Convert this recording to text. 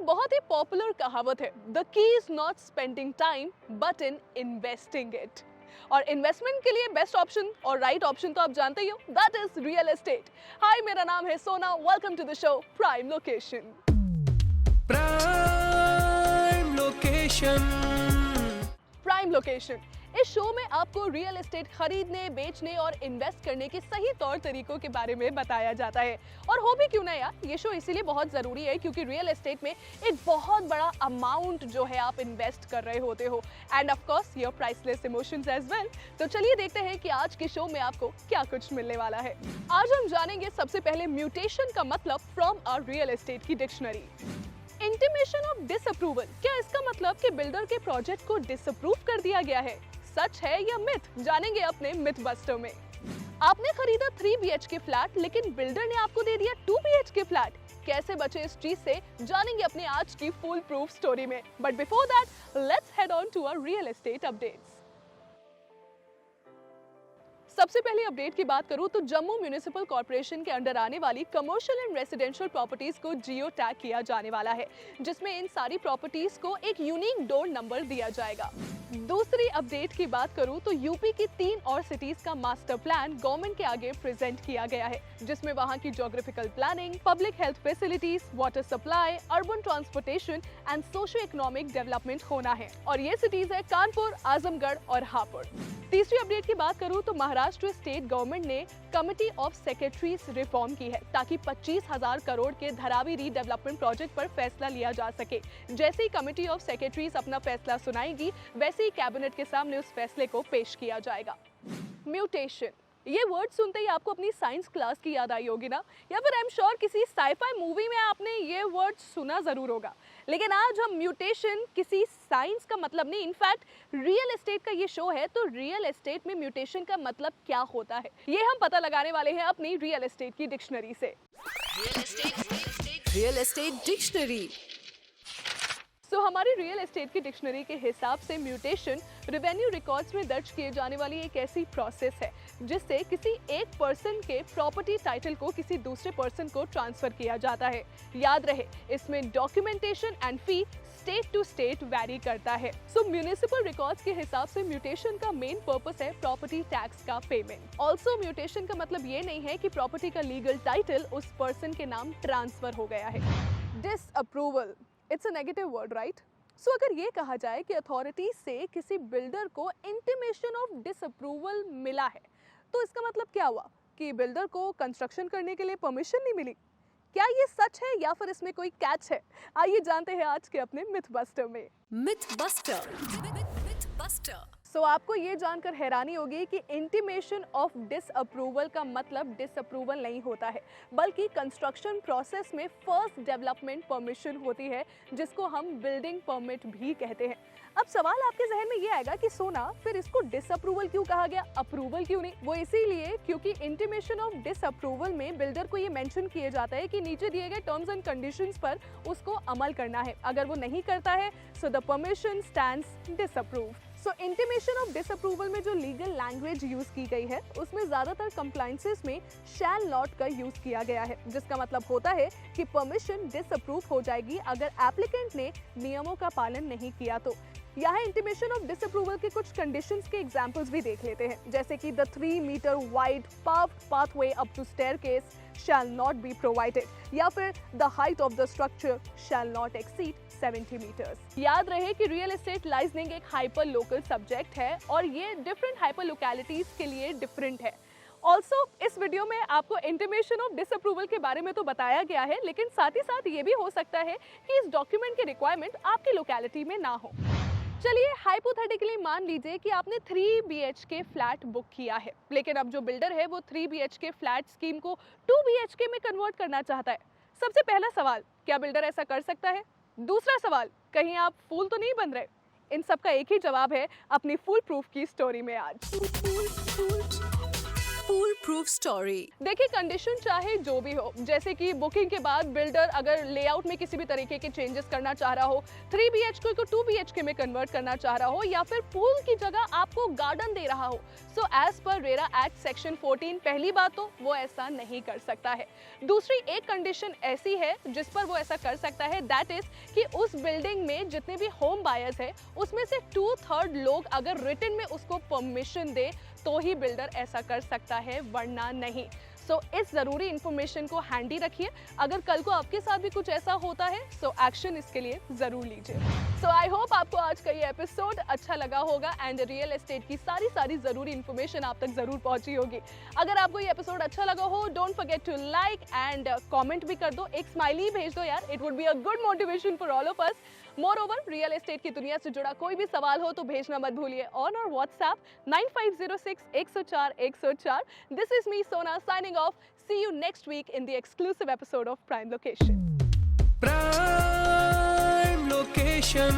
एक बहुत ही पॉपुलर कहावत है, the key is not spending time but in investing it. और इन्वेस्टमेंट के लिए बेस्ट ऑप्शन और राइट ऑप्शन तो आप जानते ही हो, that is real estate. Hi, मेरा नाम है Sona, welcome to the show prime location. Prime location. Prime location, इस शो में आपको रियल एस्टेट खरीदने, बेचने और इन्वेस्ट करने के सही तौर तरीकों के बारे में बताया जाता है। और हो भी क्यों ना यार, ये शो इसीलिए बहुत जरूरी है क्योंकि रियल एस्टेट में एक बहुत बड़ा अमाउंट जो है आप इन्वेस्ट कर रहे होते हो, and of course your priceless emotions as well. तो चलिए देखते हैं कि आज के शो में आपको क्या कुछ मिलने वाला है। आज हम जानेंगे सबसे पहले म्यूटेशन का मतलब फ्रॉम अ रियल एस्टेट की डिक्शनरी। इंटीमेशन ऑफ डिसअप्रूवल, क्या इसका मतलब कि बिल्डर के प्रोजेक्ट को डिसअप्रूव कर दिया गया है? सच है या मिथ, जानेंगे अपने मिथ बस्टर में। आपने खरीदा 3 BHK फ्लैट लेकिन बिल्डर ने आपको दे दिया 2 BHK फ्लैट, कैसे बचे इस चीज से, जानेंगे अपने आज की फुल प्रूफ स्टोरी में। But before that let's head on to our real estate updates. सबसे पहले अपडेट की बात करूं तो जम्मू म्युनिसिपल कॉर्पोरेशन के अंडर आने वाली कमर्शियल एंड रेसिडेंशियल प्रॉपर्टीज को जियो टैग किया जाने वाला है, जिसमें इन सारी प्रॉपर्टीज को एक यूनिक डोर नंबर दिया जाएगा। दूसरी अपडेट की बात करूं तो यूपी की 3 और सिटीज का मास्टर प्लान गवर्नमेंट के आगे प्रेजेंट किया गया है, जिसमें वहां की geographical planning, public health facilities, water supply, urban transportation and socio economic development होना है। और ये सिटीज है कानपुर, आजमगढ़ और हापुड़। तीसरी अपडेट की बात करूं तो महाराष्ट्र स्टेट गवर्नमेंट ने कमिटी ऑफ सेक्रेटरीज रिफॉर्म की है ताकि 25,000 करोड़ के धारावी रीडेवलपमेंट प्रोजेक्ट पर फैसला लिया जा सके। जैसे ही कमिटी ऑफ सेक्रेटरीज अपना फैसला सुनाएगी, वैसे ही कैबिनेट के सामने उस फैसले को पेश किया जाएगा। म्यूटेशन, ये वर्ड सुनते ही आपको अपनी साइंस क्लास की याद आई होगी ना, या फिर आई एम श्योर किसी साइफाई मूवी में आपने ये वर्ड सुना जरूर होगा। लेकिन आज हम म्यूटेशन किसी साइंस का मतलब नहीं, इनफैक्ट रियल एस्टेट का ये शो है, तो रियल एस्टेट में म्यूटेशन का मतलब क्या होता है ये हम पता लगाने वाले हैं अपनी रियल एस्टेट की डिक्शनरी से। Real estate dictionary. तो हमारी रियल एस्टेट की डिक्शनरी के हिसाब से म्यूटेशन रेवेन्यू रिकॉर्ड्स में दर्ज किए जाने वाली एक ऐसी प्रोसेस है जिससे किसी एक पर्सन के प्रॉपर्टी टाइटल को किसी दूसरे पर्सन को ट्रांसफर किया जाता है। याद रहे, इसमें documentation and fee state to state vary करता है। सो म्यूनिसिपल रिकॉर्ड्स के हिसाब से म्यूटेशन का मेन पर्पस है प्रॉपर्टी टैक्स का पेमेंट। ऑल्सो म्यूटेशन का मतलब ये नहीं है कि प्रॉपर्टी का लीगल टाइटल उस पर्सन के नाम ट्रांसफर हो गया है। Disapproval, it's a negative word, right? So अगर ये कहा जाए कि अथॉरिटी से किसी बिल्डर को इंटीमेशन ऑफ डिसअप्रूवल मिला है, तो इसका मतलब क्या हुआ कि बिल्डर को कंस्ट्रक्शन करने के लिए परमिशन नहीं मिली। क्या ये सच है या फिर इसमें कोई कैच है? आइए जानते हैं आज के अपने मिथ बस्टर में। Myth buster. Myth buster. So आपको ये जानकर हैरानी होगी कि इंटीमेशन ऑफ डिसअप्रूवल का मतलब डिसअप्रूवल नहीं होता है, बल्कि कंस्ट्रक्शन प्रोसेस में फर्स्ट डेवलपमेंट परमिशन होती है, जिसको हम बिल्डिंग परमिट भी कहते हैं। अब सवाल आपके जहन में ये आएगा कि सोना, फिर इसको डिसअप्रूवल क्यों कहा गया, अप्रूवल क्यों नहीं? वो इसीलिए क्योंकि इंटीमेशन ऑफ डिसअप्रूवल में बिल्डर को ये मेंशन किया जाता है कि नीचे दिए गए टर्म्स एंड कंडीशंस पर उसको अमल करना है। अगर वो नहीं करता है so the permission stands disapproved. So intimation of disapproval में जो लीगल लैंग्वेज यूज की गई है उसमें ज्यादातर कंप्लायंसेस में शैल नॉट का यूज किया गया है, जिसका मतलब होता है कि परमिशन डिसअप्रूव हो जाएगी अगर एप्लीकेंट ने नियमों का पालन नहीं किया तो। यहाँ इंटीमेशन ऑफ डिसअप्रूवल के कुछ कंडीशंस के एग्जांपल्स भी देख लेते हैं, जैसे कि the 3 metre wide paved pathway up to staircase shall not be provided, या फिर the height of the structure shall not exceed 70 meters। याद रहे कि रियल एस्टेट लाइजनिंग एक हाइपर लोकल सब्जेक्ट है और ये डिफरेंट हाइपर लोकेलिटीज के लिए डिफरेंट है। ऑल्सो इस वीडियो में आपको इंटीमेशन ऑफ डिसअप्रूवल के बारे में तो बताया गया है, लेकिन साथ ही साथ ये भी हो सकता है कि इस डॉक्यूमेंट की रिक्वायरमेंट आपकी लोकेलिटी में ना हो। चलिए हाइपोथेटिकली मान लीजिए कि आपने 3 BHK फ्लैट बुक किया है, लेकिन अब जो बिल्डर है वो 3 BHK फ्लैट स्कीम को 2 BHK में कन्वर्ट करना चाहता है। सबसे पहला सवाल, क्या बिल्डर ऐसा कर सकता है? दूसरा सवाल, कहीं आप फूल तो नहीं बन रहे? इन सब का एक ही जवाब है अपनी फुल प्रूफ की स्टोरी में आज। Full proof story. देखिए, कंडीशन चाहे जो भी हो, जैसे कि बुकिंग के बाद बिल्डर अगर लेआउट में किसी भी तरीके के चेंजेस करना चाह रहा हो, 3 BHK को 2 BHK में कन्वर्ट करना चाह रहा हो, या फिर पूल की जगह आपको गार्डन दे रहा हो, so as per RERA act section 14 पहली बात तो वो ऐसा नहीं कर सकता है। दूसरी एक कंडीशन ऐसी है जिस पर वो ऐसा कर सकता है, दैट इज कि उस बिल्डिंग में जितने भी होम बायर्स है उसमें से 2/3 लोग अगर रिटन में उसको परमिशन दे तो ही बिल्डर ऐसा कर सकता है, वरना नहीं। सो इस ज़रूरी इंफॉर्मेशन को हैंडी रखिए। अगर कल को आपके साथ भी कुछ ऐसा होता है सो एक्शन इसके लिए ज़रूर लीजिए। सो आई होप आपको आज का ये एपिसोड अच्छा लगा होगा एंड रियल एस्टेट की सारी ज़रूरी इंफॉर्मेशन आप तक ज़रूर पहुंची होगी। अगर आपको ये एपिसोड अच्छा लगा हो, don't forget to like and comment भी कर दो, एक स्माइली भेज दो यार, it would be a good motivation for all of us. Moreover, real estate की दुनिया से जुड़ा कोई भी सवाल हो तो भेजना मत भूलिए ऑन और व्हाट्सएप 9506-104-104। दिस इज मी सोना signing off. See you next week in the exclusive episode of Prime Location. Prime Location.